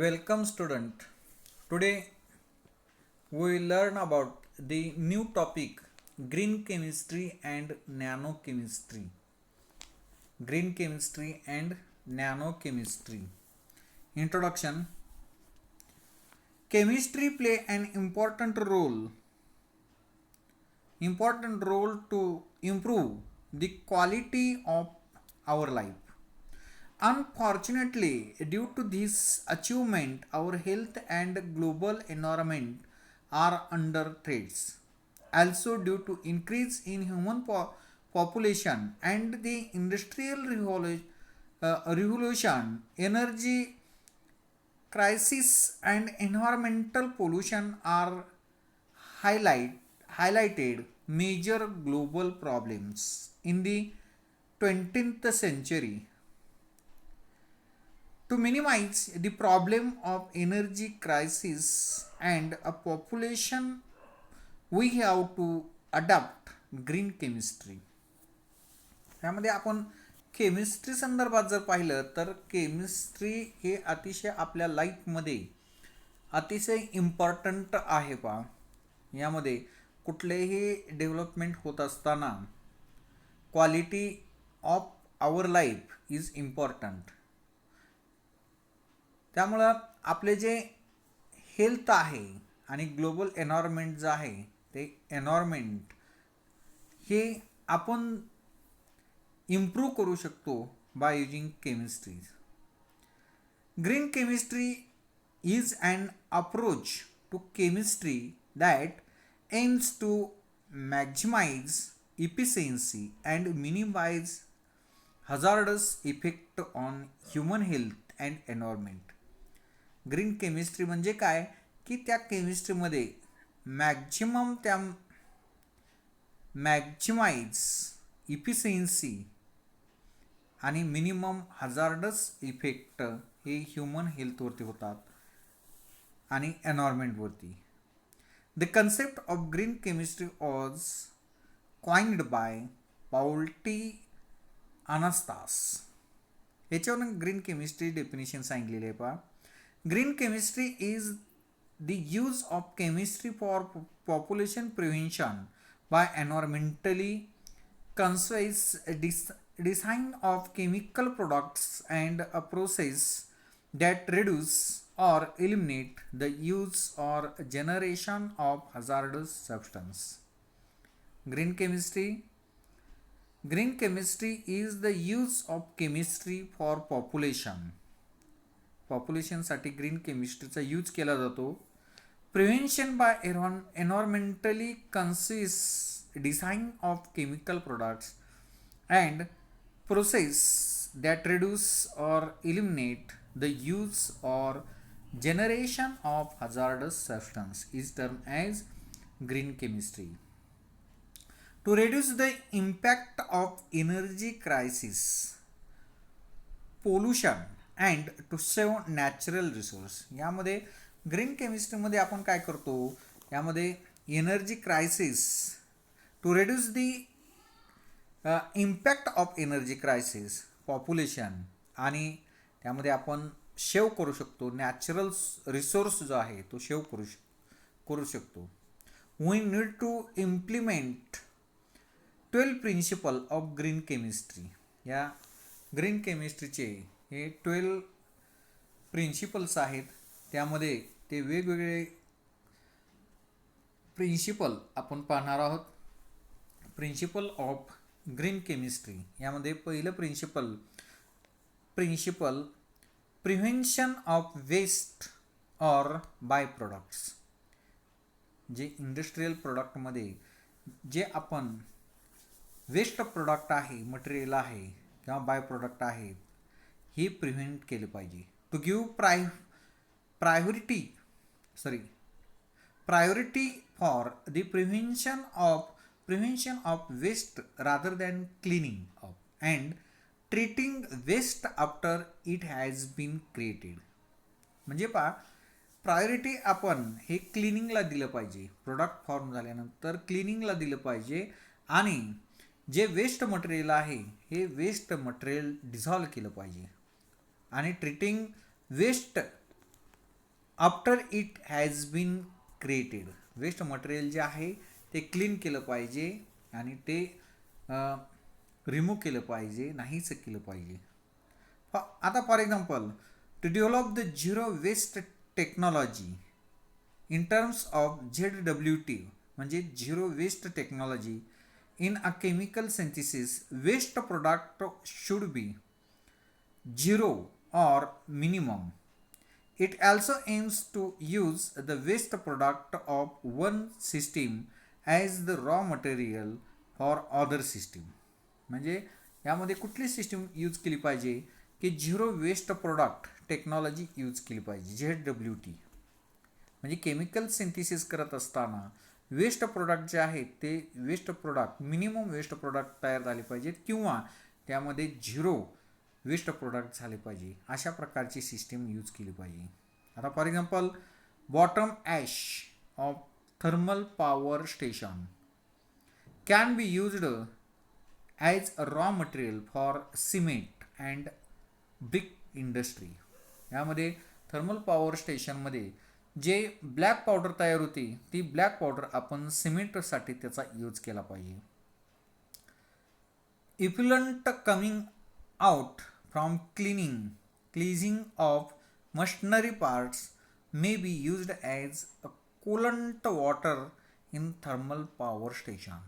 Welcome student. Today we will learn about the new topic green chemistry and nanochemistry. Green chemistry and nanochemistry. Introduction. Chemistry play an important role to improve the quality of our life. Unfortunately, due to this achievement, our health and global environment are under threats. Also, due to increase in human population and the industrial revolution, energy crisis and environmental pollution are highlight, highlighted major global problems in the 20th century. To minimize the problem of energy crisis and a population, we have to adopt green chemistry. त्यामध्ये आपण chemistry संदर्भात जर पाहिलं तर chemistry हे अतिशय आपल्या लाईफमध्ये अतिशय इम्पॉर्टंट आहे पा. यामध्ये कुठलेही डेव्हलपमेंट होत असताना quality of our life is important. त्यामुळं आपले जे हेल्थ आहे आणि ग्लोबल एन्व्हायरमेंट जे आहे ते एन्व्हायरमेंट हे आपण इम्प्रूव्ह करू शकतो by using chemistry. Green chemistry is an approach to chemistry that aims to maximize efficiency and minimize hazardous effect on human health and environment. Green chemistry म्हणजे काय की त्या केमिस्ट्रीमध्ये मॅक्झिमाइज इफिशियन्सी आणि मिनिमम हजार्डस इफेक्ट हे human हेल्थवरती होतात आणि एन्व्हायरमेंटवरती. The concept of green chemistry was coined by Paul T Anastas. याच्यावरून ग्रीन केमिस्ट्री डेफिनेशन सांगितलेली आहे पहा. Green chemistry is the use of chemistry for population prevention by environmentally conscious design of chemical products and a process that reduce or eliminate the use or generation of hazardous substance. Green chemistry is the use of chemistry for पॉप्युलेशनसाठी green केमिस्ट्रीचा use केला जातो. Prevention by environmentally conscious design of chemical products and process that reduce or eliminate the use or generation of hazardous substance is termed as green chemistry. To reduce the impact of energy crisis, pollution and to save natural resource. यामध्ये green केमिस्ट्रीमध्ये आपण काय करतो, यामध्ये energy crisis to reduce the impact of energy crisis population आणि त्यामध्ये आपण save करू शकतो नॅचरल रिसोर्स जो आहे तो सेव्ह करू शकतो. We need to implement 12 principle of green chemistry. या ग्रीन केमिस्ट्रीचे हे 12 प्रिन्सिपल्स आहेत. त्यामध्ये ते वेगवेगळे प्रिन्सिपल आपण पाहणार आहोत. प्रिन्सिपल ऑफ ग्रीन केमिस्ट्री यामध्ये पहिलं principle prevention of waste or by products. जे इंडस्ट्रियल प्रोडक्टमध्ये जे आपण वेस्ट प्रोडक्ट आहे, मटेरियल आहे किंवा बाय प्रोडक्ट आहे हे प्रिव्हेंट केले पाहिजे. To give priority for the prevention of waste rather than cleaning of and treating waste after it has been created. म्हणजे प्रायोरिटी आपण हे क्लिनिंगला दिलं पाहिजे. प्रोडक्ट फॉर्म झाल्यानंतर क्लिनिंगला दिलं पाहिजे आणि जे वेस्ट मटेरियल आहे हे वेस्ट मटेरियल डिझॉल्व केलं पाहिजे आणि treating waste after it has been created. Waste material जे आहे ते क्लीन केलं पाहिजे आणि ते रिमूव्ह केलं पाहिजे, नाहीच केलं पाहिजे. आता for example, to develop the zero waste technology in terms of ZWT म्हणजे zero waste technology in a chemical synthesis, waste product should be zero or minimum. It also aims to use the waste product of one system as the raw material for other system. म्हणजे यामध्ये कुठली system use केली पाहिजे की zero waste product technology use केली पाहिजे, ZWT. म्हणजे chemical synthesis करत असताना वेस्ट प्रोडक्ट जे आहेत ते waste product, minimum waste product तयार झाले पाहिजेत किंवा त्यामध्ये झिरो वेस्ट प्रोडक्ट झाले पाहिजे, अशा प्रकारची सिस्टीम यूज केली पाहिजे. आता for example, bottom ash of thermal power station can be used as a raw material for cement and brick industry. यामध्ये थर्मल पॉवर स्टेशनमध्ये जे ब्लॅक पावडर तयार होते ती ब्लॅक पावडर आपण सिमेंटसाठी त्याचा यूज केला पाहिजे. Effluent coming out from cleansing of machinery parts may be used as a coolant water in thermal power station.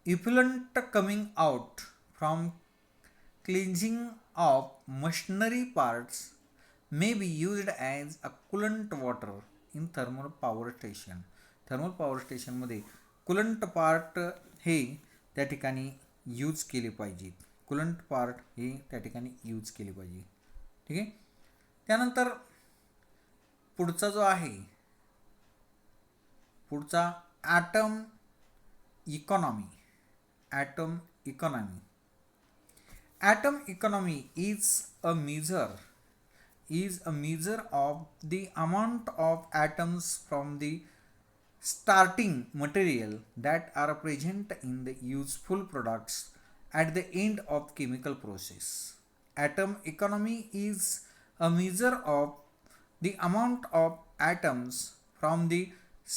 Effluent coming out from cleansing of machinery parts may be used as a coolant water in thermal power station. Thermal power स्टेशनमध्ये coolant part हे त्या ठिकाणी use केले पाहिजेत. Coolant part हे त्या ठिकाणी use केले पाहिजे. ठीक आहे. त्यानंतर पुढचा जो आहे, पुढचा atom economy. Atom economy. Atom economy is a measure of the amount of atoms from the starting material that are present in the useful products at the end of chemical process. Atom economy is a measure of the amount of atoms from the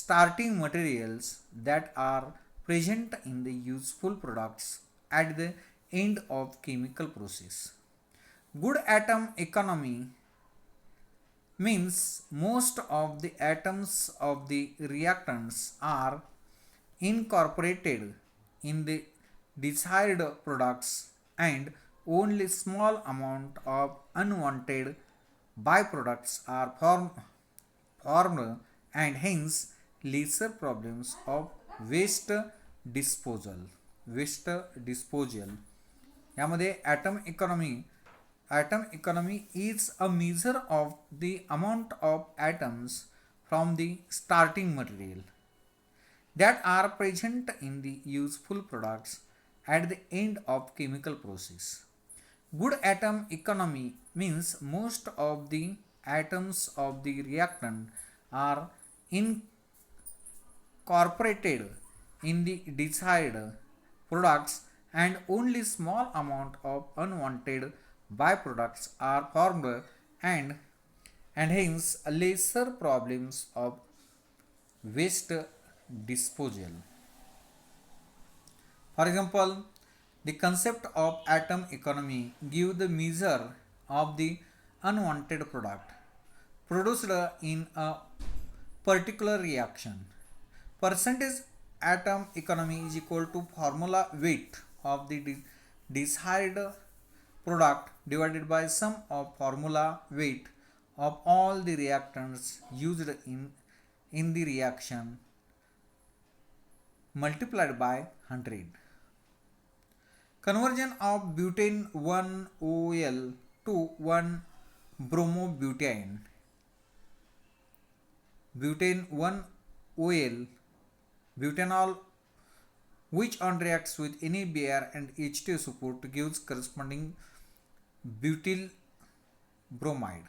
starting materials that are present in the useful products at the end of chemical process. Good atom economy means most of the atoms of the reactants are incorporated in the desired products and only small amount of unwanted byproducts are formed and hence lesser problems of waste disposal. यामध्ये atom economy is a measure of the amount of atoms from the starting material that are present in the useful products at the end of chemical process. Good atom economy means most of the atoms of the reactant are incorporated in the desired products and only small amount of unwanted byproducts are formed and hence lesser problems of waste disposal. For example, the concept of atom economy give the measure of the unwanted product produced in a particular reaction. Percentage atom economy is equal to formula weight of the desired product divided by sum of formula weight of all the reactants used in the reaction multiplied by 100. Conversion of butane 1-OL to 1-bromobutane. Butane 1-OL, butanol, which on reacts with NaBr and H2 support gives corresponding butyl bromide.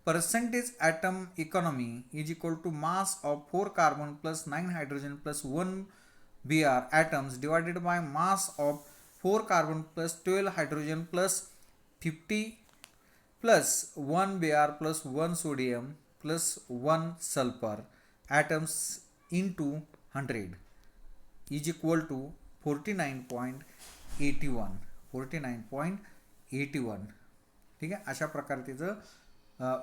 Percentage atom economy is equal to mass of 4 carbon plus 9 hydrogen plus 1 Br atoms divided by mass of 4 carbon plus 12 hydrogen plus 50 plus 1 Br plus 1 sodium plus 1 sulfur atoms into 100 is equal to 49.81. 49.81. ठीक आहे, अशा प्रकारे त्याचं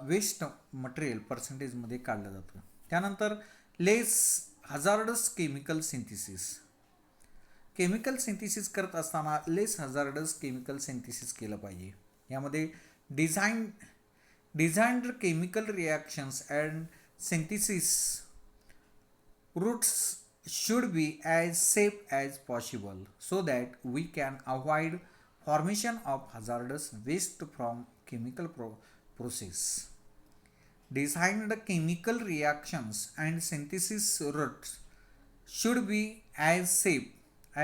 waste material पर्सेंटेजमध्ये काढलं जातं. त्यानंतर less hazardous chemical synthesis. Chemical synthesis करत असताना लेस हजार्डस केमिकल सिंथिसिस केलं पाहिजे. यामध्ये designed chemical reactions and synthesis routes should be as safe as possible so that we can avoid formation of hazardous waste from chemical process. Designed chemical reactions and synthesis routes should be as safe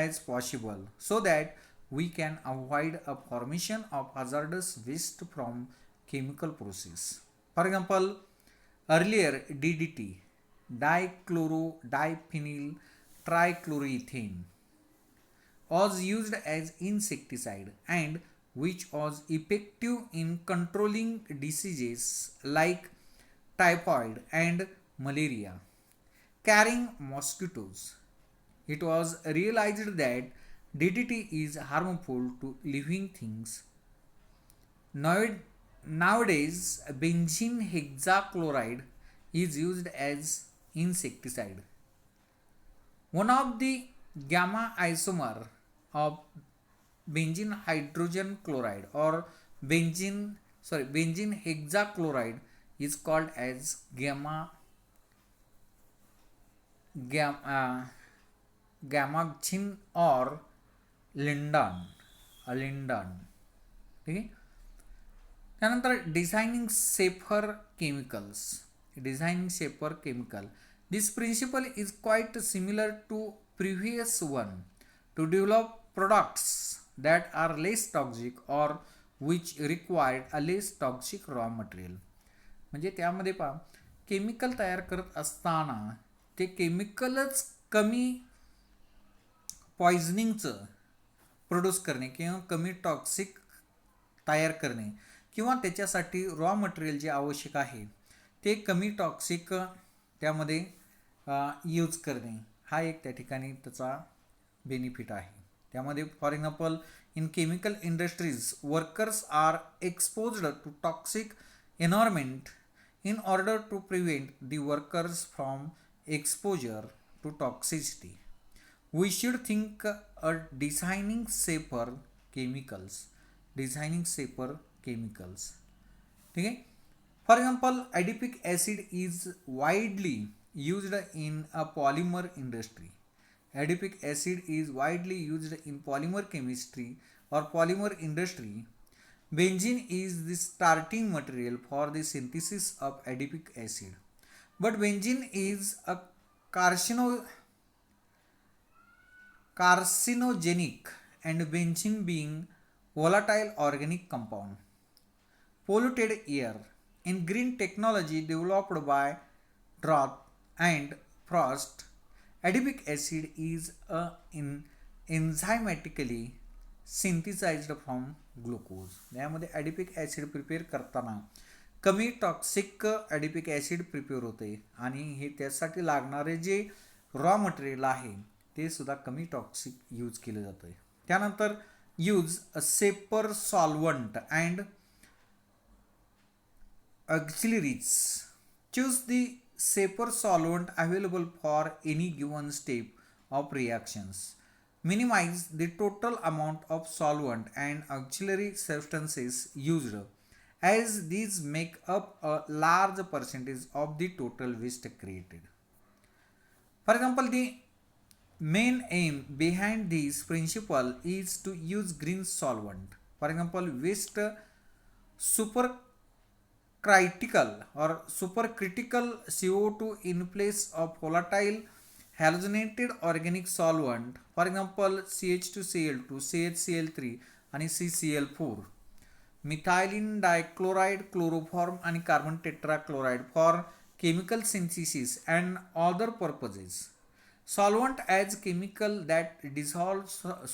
as possible so that we can avoid a formation of hazardous waste from chemical process. For example, earlier DDT, dichloro-diphenyl trichloroethane, was used as insecticide and which was effective in controlling diseases like typhoid and malaria carrying mosquitoes. It was realized that DDT is harmful to living things. Nowadays, benzene hexachloride is used as insecticide. One of the gamma isomer of benzene hydrogen chloride or benzene hexachloride is called as gammaxin or lindan. ठीक आहे. त्यानंतर designing safer chemical. This principle is quite similar to previous one, to develop products that are less toxic or which require a less toxic raw material. म्हणजे त्यामध्ये पहा, chemical तयार करत असताना ते केमिकलच कमी पॉइझनिंगचं प्रोड्यूस करणे किंवा कमी टॉक्सिक तयार करणे किंवा त्याच्यासाठी रॉ मटेरियल जे आवश्यक आहे ते कमी टॉक्सिक त्यामध्ये यूज करणे, हा एक त्या ठिकाणी त्याचा बेनिफिट आहे. त्यामध्ये for example in chemical industries workers are exposed to toxic environment. In order to prevent the workers from exposure to toxicity we should think a designing safer chemicals. ठीक आहे. For example, adipic acid is widely used in a polymer industry. Adipic acid is widely used in polymer chemistry or polymer industry. Benzene is the starting material for the synthesis of adipic acid. But benzene is a carcinogenic and benzene being volatile organic compound polluted air. In green technology developed by Drought and Frost, adipic acid is enzymatically synthesized from glucose. यामध्ये ॲडिपिक acid prepare करताना कमी toxic ॲडिपिक acid prepare होते आणि हे त्यासाठी लागणारे जे raw material आहे ते सुद्धा कमी टॉक्सिक यूज केलं जातं. त्यानंतर use a shaper solvent and auxiliaries. Choose the safer solvent available for any given step of reactions. Minimize the total amount of solvent and auxiliary substances used, as these make up a large percentage of the total waste created. For example, the main aim behind this principle is to use green solvent. For example, waste supercritical CO2 in place of volatile halogenated organic solvent, for example CH2Cl2, CHCl3 आणि CCl4. Methylene dichloride, chloroform आणि carbon tetrachloride for chemical synthesis and other purposes. Solvent as chemical that dissolve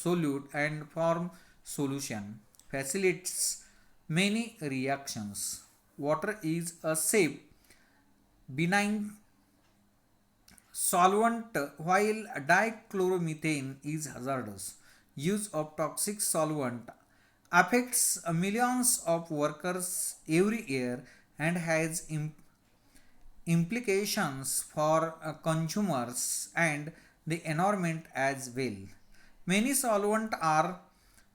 solute and form solution, facilitates many reactions. Water is a safe, benign solvent while dichloromethane is hazardous. Use of toxic solvent affects millions of workers every year and has implications for consumers and the environment as well. Many solvents are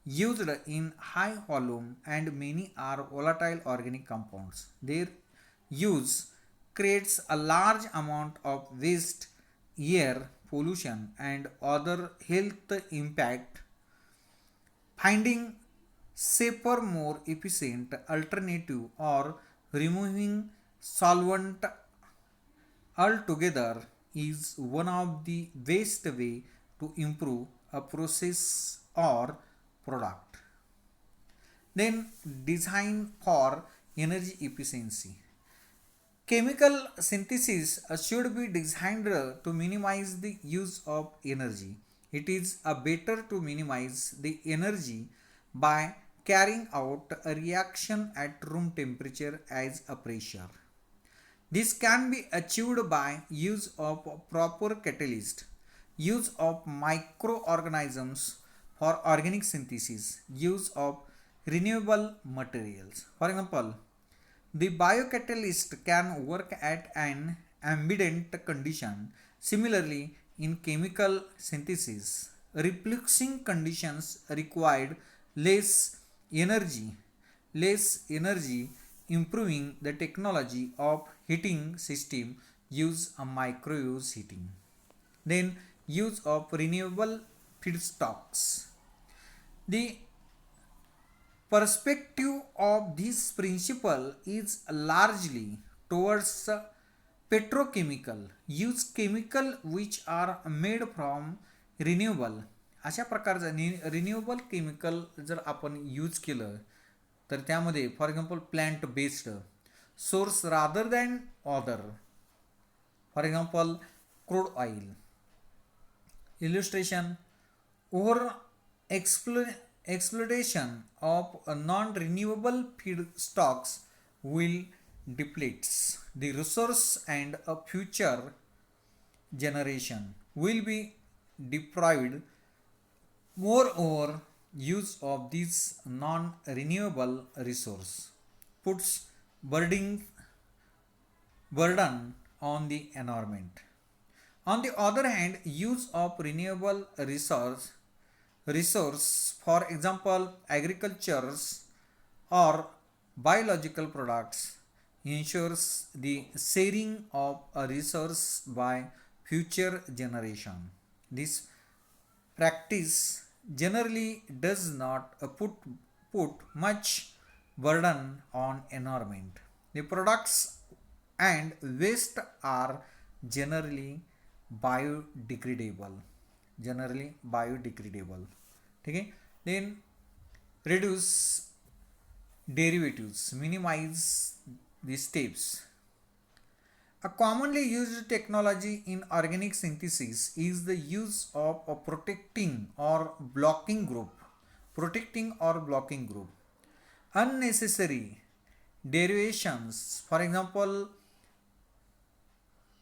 used in high volume and many are volatile organic compounds. Their use creates a large amount of waste, air pollution, and other health impact. Finding safer, more efficient alternative or removing solvent altogether is one of the best way to improve a process or product. Then design for energy efficiency. Chemical synthesis should be designed to minimize the use of energy. It is better to minimize the energy by carrying out a reaction at room temperature as a pressure. This can be achieved by use of proper catalyst, use of microorganisms for organic synthesis, use of renewable materials. For example, the biocatalyst can work at an ambient condition. Similarly, in chemical synthesis, repluxing conditions required less energy, less energy. Improving the technology of heating system use a micro-use heating. Then use of renewable feedstocks. The perspective of this principle is largely towards petrochemical. Use chemical which are made from renewable. अशा प्रकारचं renewable chemical जर आपण use केलं तर त्यामध्ये for example plant based source rather than other, for example crude oil. illustration, over exploitation of non-renewable feedstocks will depletes the resource and a future generation will be deprived. Moreover, use of this non-renewable resource puts burden on the environment. On the other hand, use of renewable resource, for example agricultures or biological products, ensures the sharing of a resource by future generation. This practice generally does not put much burden on environment. The products and waste are generally biodegradable. ठीक है. Then reduce derivatives, minimize the steps. A commonly used technology in organic synthesis is the use of a protecting or blocking group. Unnecessary derivations, for example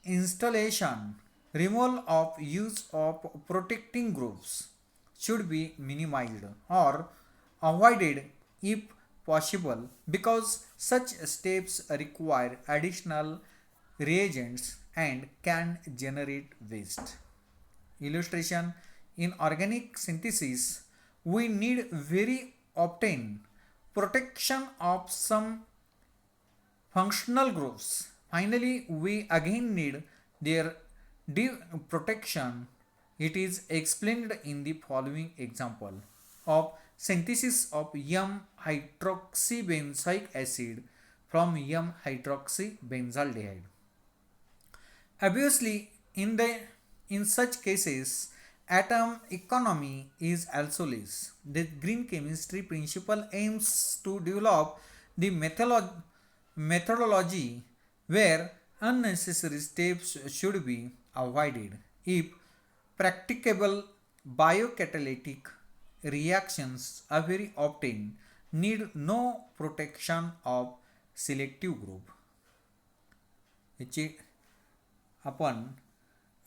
installation, removal of use of protecting groups should be minimized or avoided if possible, because such steps require additional reagents and can generate waste. Illustration, in organic synthesis we need very often protection of some functional groups. Finally, we again need their protection. It is explained in the following example of synthesis of m-hydroxybenzoic acid from m-hydroxybenzaldehyde. Obviously, in such cases, atom economy is also less. The green chemistry principle aims to develop the methodology where unnecessary steps should be avoided. If practicable, biocatalytic reactions are very often need no protection of selective group. याची आपण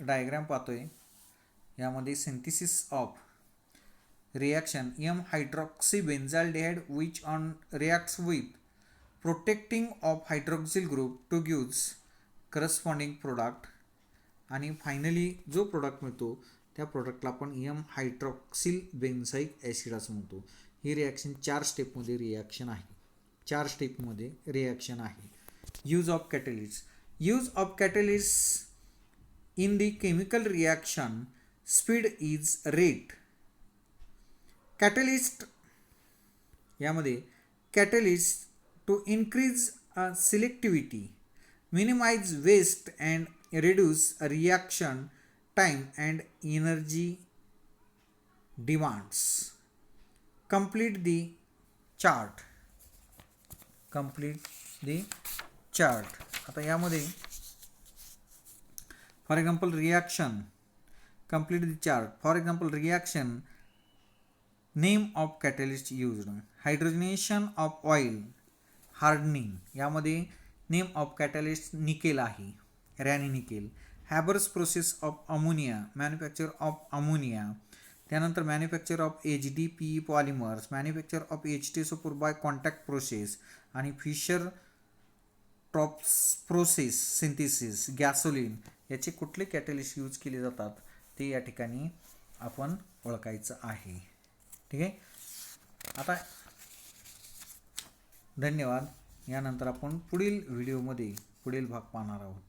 diagram पाहतोय. यामध्ये synthesis of reaction M hydroxybenzaldehyde which on reacts with protecting of hydroxyl group to gives corresponding product. आणि finally जो product मिळतो त्या प्रोडक्टला आपण M hydroxyl बेन्झाइक acid असं म्हणतो. ही रिॲक्शन 4 स्टेपमध्ये रिॲक्शन आहे. 4 स्टेपमध्ये रिॲक्शन आहे. Use of catalyst. Use of catalyst in the chemical reaction speed is rate. Catalyst यामध्ये catalyst to increase selectivity, minimise waste and reduce reaction time and energy demands. Complete the chart. आता यामध्ये for example reaction complete the chart. For example, reaction, name of catalyst used, hydrogenation of oil, hardening. यामध्ये name of catalyst nickel आहे, Raney nickel. Haber's process of ammonia, manufacture of ammonia. त्यानंतर manufacture of HDPE polymers, manufacture of HTSO4 by contact process आणि Fischer Tropsch process synthesis, gasoline. याचे कुठले catalyst use केले जातात ते या ठिकाणी आपण ओळखायचं आहे. ठीक आहे. आता धन्यवाद. यानंतर आपण पुढील व्हिडिओमध्ये पुढील भाग पाहणार आहोत.